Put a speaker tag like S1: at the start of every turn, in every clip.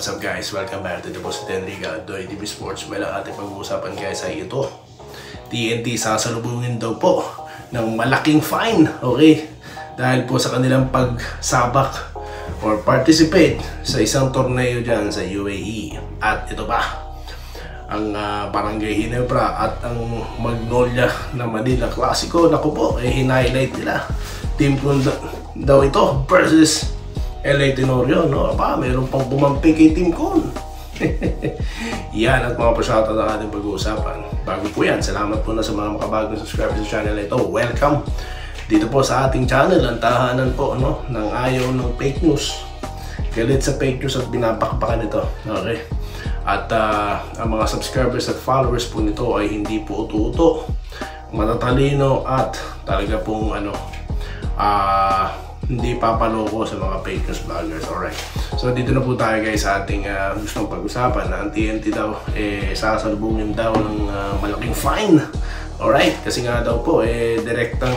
S1: What's up guys? Welcome back to the Positive Liga Doy TV Sports. Well, ang ating pag-uusapan guys ay ito. TNT sasalubungin daw po ng malaking fine. Okay? Dahil po sa kanilang pagsabak or participate sa isang torneo dyan sa UAE. At ito pa, ang Barangay Ginebra at ang Magnolia na Manila Clasico. Naku po, hinighlight nila. Team Kun daw ito versus LA Tenorio, no? Aba, mayroon pang bumampi kay Team Kun. Yan at mga pasyata na ating pag-uusapan. Bago po yan, salamat po na sa mga makabagong subscribers sa channel na ito. Welcome dito po sa ating channel. Ang tahanan po, no, ng ayaw ng fake news. Galit sa fake news at binabakbakan ito. Okay? At ang mga subscribers at followers po nito ay hindi po uto-uto, matatalino at talaga pong hindi papaloko sa mga fake news vloggers. Alright, so dito na po tayo guys sa ating gustong pag-usapan na ang TNT daw sasalubungin daw ng malaking fine. Alright, kasi nga daw po direktang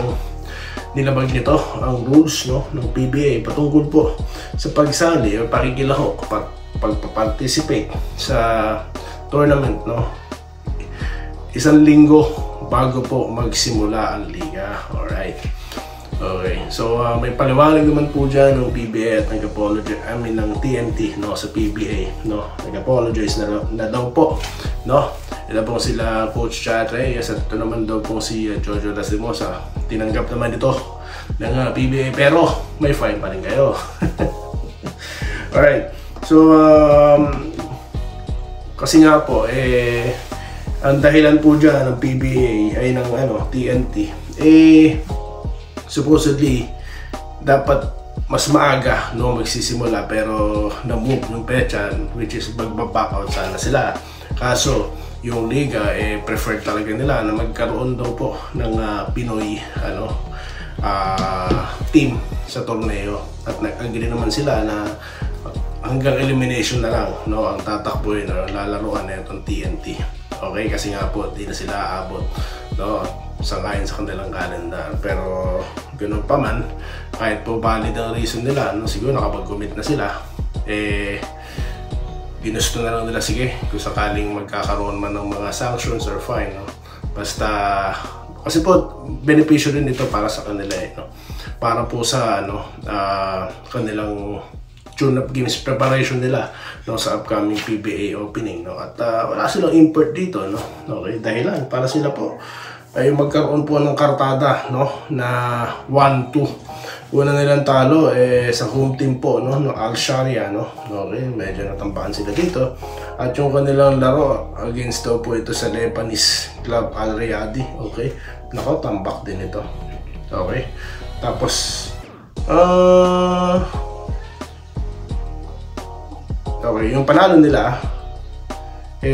S1: nilabag nito ang rules, no, ng PBA patungkol po sa pagsali o pakikilahok pagpa-participate sa tournament, no, isang linggo bago po magsimula ang liga. Alright. Okay, so may paliwanag naman po dyan ng PBA at nag-apologize, ng TNT, no, sa PBA, no, nag-apologize na daw po, no. Ito po sila Coach Chad Reyes at ito naman daw po si Jojo Lastimosa. Tinanggap naman ito ng PBA pero may fine pa rin kayo. Alright, so kasi nga po ang dahilan po dyan ng PBA ay ng TNT supposedly dapat mas maaga, no, magsisimula pero na-move yung pecha, which is magbaback out sana sila. Kaso yung liga preferred talaga nila na magkaroon daw po ng Pinoy team sa torneo at nag-agree naman sila na hanggang elimination na lang, no, ang tatakbuhin o lalaruan na itong TNT. Okay, kasi nga po di na sila aabot, no, sangayon sa kanilang kalendar. Pero ganoon pa man, kahit po valid ang reason nila, no, siguro nakapag-commit na sila, ginusto na lang nila, sige, kung sakaling magkakaroon man ng mga sanctions or fine, no, basta kasi po benepisyo din ito para sa kanila, no, para po sa kanilang tune-up games preparation nila, no, sa upcoming PBA opening, no. At wala silang import dito, no. Okay, dahilan para sila po ay magkaroon po ng kartada, no, na 1-2. Una nilang talo sa home team po, no, no, Al Sharia, no. Okay, medyo natambakan sila dito. At yung kanilang laro against daw po ito sa Lebanese club Al Riyadi. Okay, nako, tambak din ito. Okay, tapos okay, yung panalo nila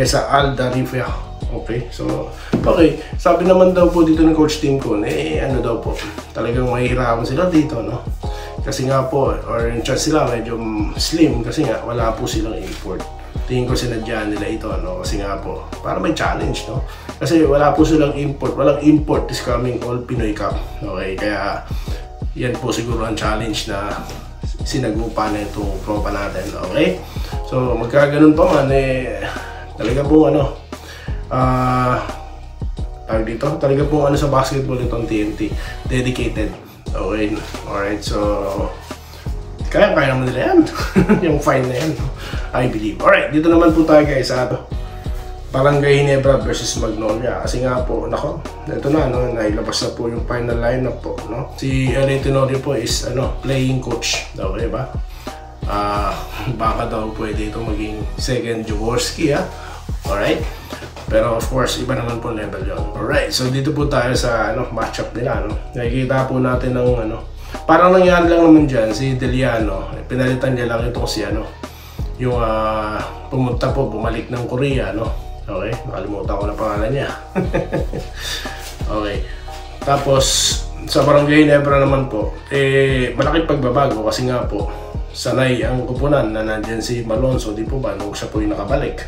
S1: sa Al Darifah. Okay, so okay, sabi naman daw po dito ng coach team ko, daw po, talagang mahihirapan sila dito, no? Kasi nga po, or yung chance sila medyo slim kasi nga wala po silang import. Tingin ko sinadya nila ito, no? Kasi nga po, para may challenge, no? Kasi wala po silang import, walang import this coming All Pinoy Cup. Okay, kaya yan po siguro ang challenge na sinagupa na itong tropa natin. Okay, so magkaganon pa man, talaga po tawag dito, talaga po sa basketball itong TNT, dedicated. Okay, alright, so kaya naman nila yan. Yung fine na yan, I believe. Alright, dito naman po tayo guys sa Barangay Ginebra versus Magnolia. Kasi nga po, nako, ito na, no, nailabas na po yung final lineup po, no. Si LA Tenorio po is playing coach, okay ba? Baka daw pwede ito maging second Jaworski, ha. Alright, pero of course iba naman po level yun. Alright, so dito po tayo sa matchup nila, no. Nakikita po natin ng parang nangyari lang naman dyan si Deliano, pinalitan niya lang itong si yung pumunta po, bumalik ng Korea, no. Okay, nakalimutan ko na pangalan niya. Okay, tapos sa Barangay Ginebra naman po, malaking pagbabago kasi nga po sanay ang kupunan na nandyan si Malonzo, di po ba, nung siya po yung nakabalik.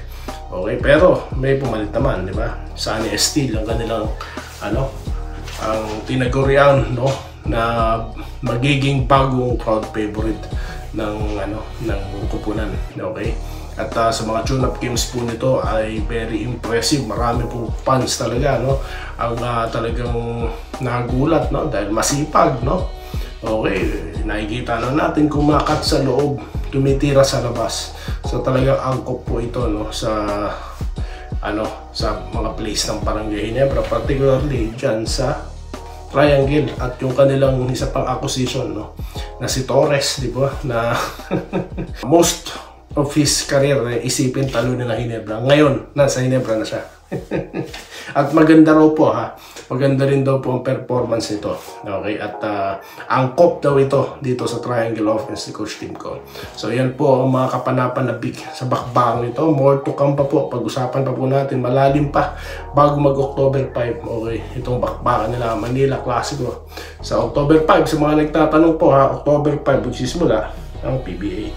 S1: Okay, pero may pumalit naman, di ba? Sunny Esteel ang kanilang ang tinagurian, no, na magiging bagong crowd favorite ng ng kupunan. Okay, At sa mga tune-up games po nito ay very impressive. Marami po fans talaga, no? Ang talagang nagulat, no? Dahil masipag, no? Okay, nakikita na natin kumakat sa loob, tumitira sa labas. So talagang angkop po ito, no? Sa mga place ng Barangay Ginebra, particularly dyan sa Triangle at yung kanilang isa pang acquisition, no? Na si Torres, di ba? Na most of his career isipin talunin ng Ginebra. Ngayon, nasa Ginebra na siya. At maganda raw po, ha. Maganda rin daw po ang performance nito. Okay? At angkop daw ito dito sa Triangle Offense ni Coach Tim Cone. So yan po ang mga kapanapan na big sa bakbang nito. More to come pa po. Pag-usapan pa po natin. Malalim pa bago mag-October 5. Okay? Itong bakbakan nila, Manila Clasico. Sa October 5, sa mga nagtatanong po, ha, October 5, magsisimula ang PBA.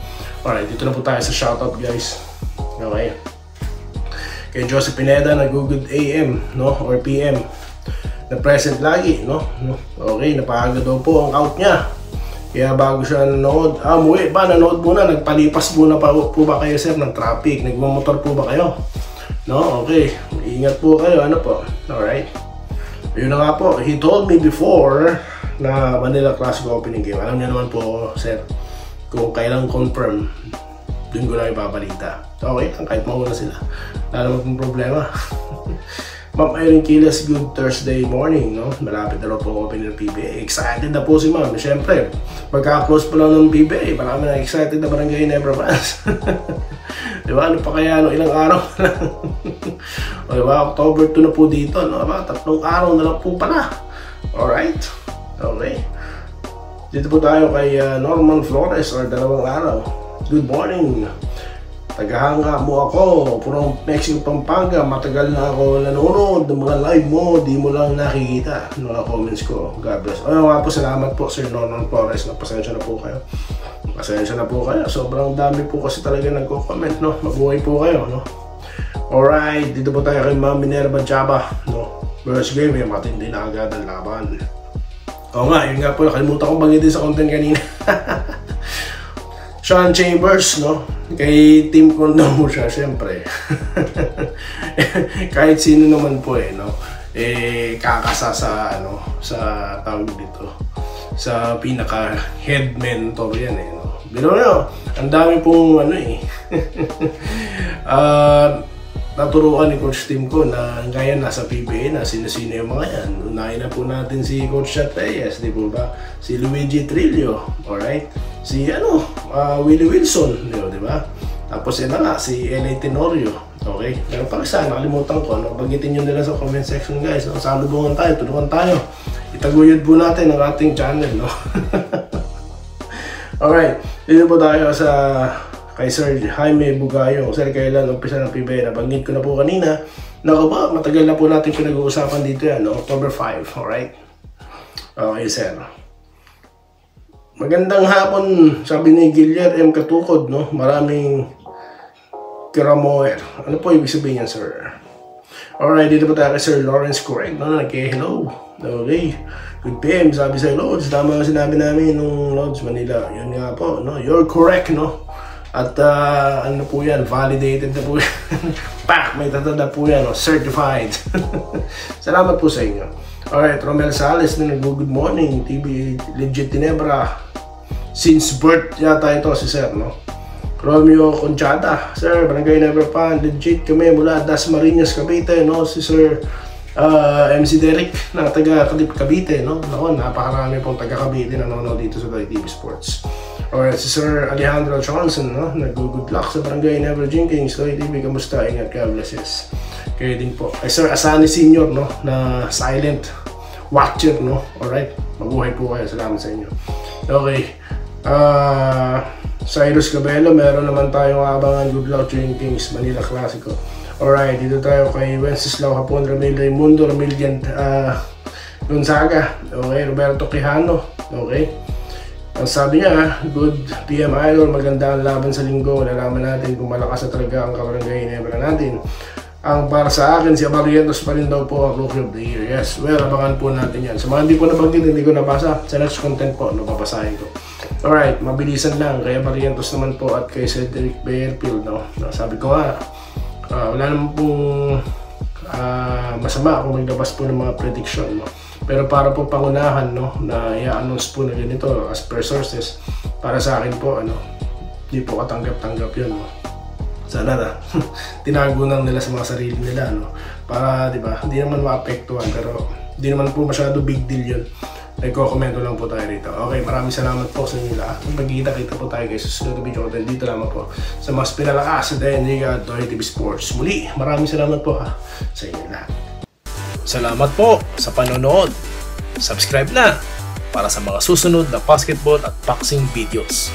S1: Alright, dito na po tayo sa shoutout, guys. Okay. Kay Joseph Pineda, nag-good AM, no? Or PM. Na present lagi, no? Okay, napaaga daw po ang out niya. Kaya bago siya nanood, muwi ba? Nanood muna, nagpalipas muna pa po ba kayo, sir, ng traffic? Nagmamotor po ba kayo? No? Okay. Ingat po kayo, ano po? Alright. Yun na nga po, he told me before na Manila Clasico opening game. Alam niyo naman po, sir, kung kailang confirm, dun ko lang ibabalita. Okay, kahit mauna sila. Wala naman pong problema. Ma'am Irene Quiles, good Thursday morning, no? Malapit na po open ng PBA. Excited na po si ma'am. Siyempre, pagka-close pa lang ng PBA, marami na excited na Barangay Ginebra fans. Diba? Ano pa kaya, no? Ilang araw na lang. O diba? October 2 na po dito, no? 3 araw na lang po pala. Alright? Okay. Dito po tayo kay Norman Flores, or 2 araw. Good morning. Tagahanga mo ako from Mexico, Pampanga. Matagal na ako nanonood ng mga live mo, di mo lang nakikita ng mga comments ko. God bless. Nga po, salamat po Sir Norman Flores. Pasensya na po kayo. Pasensya na po kayo. Sobrang dami po kasi talaga nagko-comment, no? Mabuhay po kayo, no? Alright, dito po tayo kay Ma'am Minerva Chaba, no? First game, matindi na agad ang laban. Oo nga, yun nga po, nakalimutan kong banggitin sa content kanina. Sean Chambers, no? Kay Team Condom mo siya, syempre. Kahit sino naman po no? Kakasa sa, sa tawag dito. Sa pinaka-head mentor yan, no? Pero ang dami pong, naturuan ni Coach Tim ko na ngayon nasa PBA na sino-sino yung mga yan. Unahin na po natin si Coach Chat Reyes, di po ba? Si Luigi Trillo, alright? Si Willie Wilson, di ba? Tapos yun na nga, si L.A. Tenorio, okay? Pero pag isa, nakalimutan ko, bagitin nyo nila sa comment section, guys. Salubungan tayo, tulungan tayo. Itaguyod po natin ang ating channel, no? Alright, dito po tayo sa kay Sir Jaime Bugayo. Sir, kailan umpisa ng PBA? Nabanggit ko na po kanina. Naku ba, matagal na po natin pinag-uusapan dito yan, no? October 5, alright? Okay, sir. Magandang hapon, sabi ni Gillier M. Katukod, no? Maraming kiramoer. Ano po ibig sabihin yan, sir? Alright, dito po tayo kay Sir Lawrence Correct, no? Nag-hello. Okay. Good PM, sabi sa Lods. Tama ang sinabi namin nung Lods Manila. Yun nga po, no? You're correct, no? At ano po yan, validated na po yan. Pak! May tatada po yan, no? Certified. Salamat po sa inyo. Alright, Romel Sales na nag-good morning. TV Legit Ginebra. Since birth yata ito si Sir, no? Romeo Conchata. Sir, Barangay Ginebra fan. Legit kami mula Dasmariñas, Cavite, no? Si Sir MC Derek na taga Cavite, no? Naku, napakarami pong taga Cavite na nanonood dito sa TV Sports. Alright, si Sir Alejandro Johnson, no? Nag-good luck sa Barangay Ginebra Jenkins. Kay TV, kamusta? Ingat, God blesses. Kayo din po. Kay Sir Asani Senior, no? Na silent watcher, no? Alright, mabuhay po kayo. Salamat sa inyo. Okay. Cyrus Cabello, meron naman tayong abangan. Good luck Jenkins, Manila Clasico. Alright, dito tayo kay Wenceslao Hapon, Ramil Raimundo, Ramilian Gonzaga. Okay, Roberto Quijano. Okay. Ang sabi niya, good PM Idol, maganda ang laban sa linggo. Nalaman natin kung malakas na talaga ang Barangay Ginebra natin. Ang para sa akin, si Barrientos pa rin daw po ang Rookie of the Year. Yes, well, abangan po natin yan. Sa mga hindi po nabanggit, hindi ko nabasa. Sa next content po, babasahin ko. Alright, mabilisan lang. Kaya Barrientos naman po at kay Cedric Baerfield, no? Sabi ko nga, wala naman pong masama kung maglabas po ng mga prediction, no? Pero para po pangunahan, no, na i-announce po na ganito as per sources, para sa akin po, di po katanggap-tanggap yun, no? Sana na tinago lang nila sa mga sarili nila, no? Para, di ba, hindi naman maapektuhan, pero hindi naman po masyado big deal yun. Nagko-komento lang po tayo rito. Okay, maraming salamat po sa inyo lahat. Magkikita-kita po tayo guys sa susunod na video. Dito lamang po sa mas pinalakas sa Denriga Doy TV Sports. Muli, maraming salamat po sa inyo lahat. Salamat po sa panonood. Subscribe na para sa mga susunod na basketball at boxing videos.